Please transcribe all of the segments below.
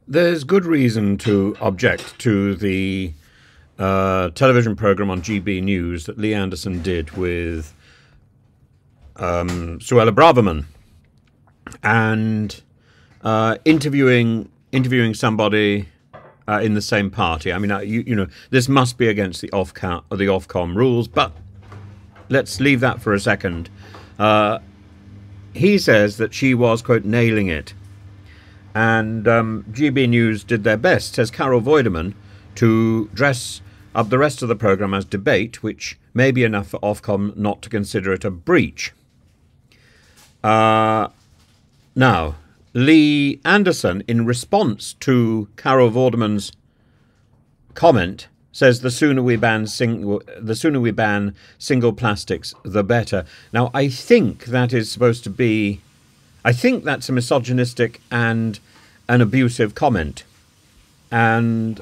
There's good reason to object to the television programme on GBNews that Lee Anderson did with Suella Braverman, and interviewing somebody in the same party. I mean, you know, this must be against the Ofcom rules, but let's leave that for a second. He says that she was, quote, nailing it. And GB News did their best, says Carol Vorderman, to dress up the rest of the programme as debate, which may be enough for Ofcom not to consider it a breach. Now, Lee Anderson, in response to Carol Vorderman's comment, says the sooner we ban single plastics, the better. Now, I think that is supposed to be, I think that's a misogynistic and an abusive comment, and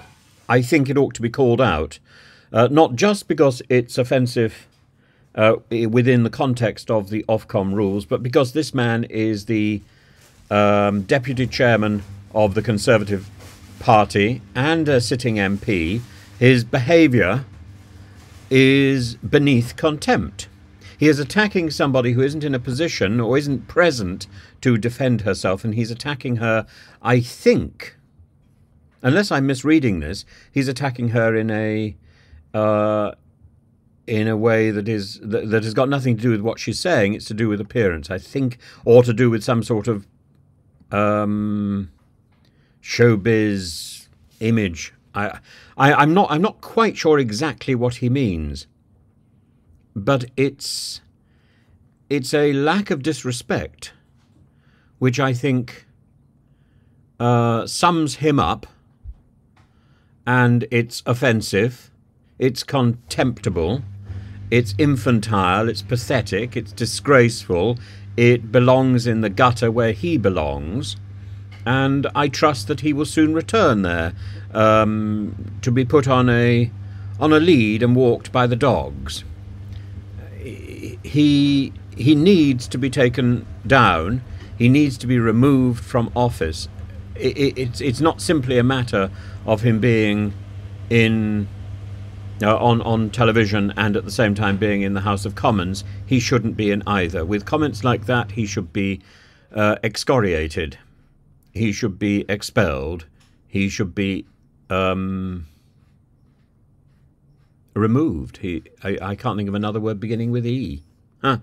I think it ought to be called out, not just because it's offensive within the context of the Ofcom rules, but because this man is the deputy chairman of the Conservative Party and a sitting MP. His behaviour is beneath contempt. He is attacking somebody who isn't in a position or isn't present to defend herself, and he's attacking her, I think, unless I'm misreading this, he's attacking her in a way that has got nothing to do with what she's saying. It's to do with appearance, I think, or to do with some sort of showbiz image. I'm not quite sure exactly what he means, but it's a lack of disrespect, which I think sums him up, and it's offensive, it's contemptible, it's infantile, it's pathetic, it's disgraceful, it belongs in the gutter where he belongs, and I trust that he will soon return there to be put on a lead and walked by the dogs. He needs to be taken down. He needs to be removed from office. It's not simply a matter of him being on television and at the same time being in the House of Commons. He shouldn't be in either. With comments like that, he should be excoriated. He should be expelled. He should be removed. I can't think of another word beginning with E. Huh.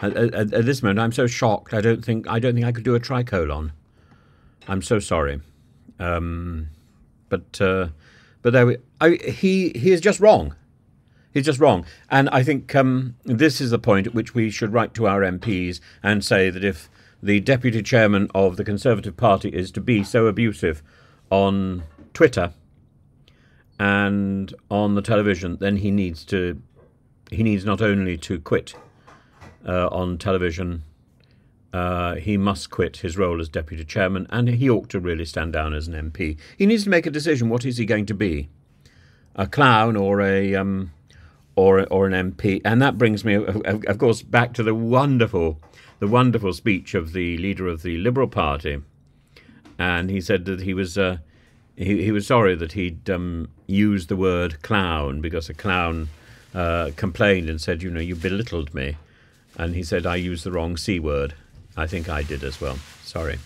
At this moment, I'm so shocked. I don't think I could do a tricolon. I'm so sorry. But there he is just wrong. He's just wrong. And I think this is the point at which we should write to our MPs and say that if the deputy chairman of the Conservative Party is to be so abusive on Twitter and on the television, then he needs not only to quit on television, he must quit his role as deputy chairman, and he ought to really stand down as an MP. He needs to make a decision. What is he going to be? A clown or an MP? And that brings me, of course, back to the wonderful speech of the leader of the Liberal Party, and he said that he was sorry that he'd used the word clown because a clown complained and said, you belittled me, and he said I used the wrong C word. I think I did as well. Sorry.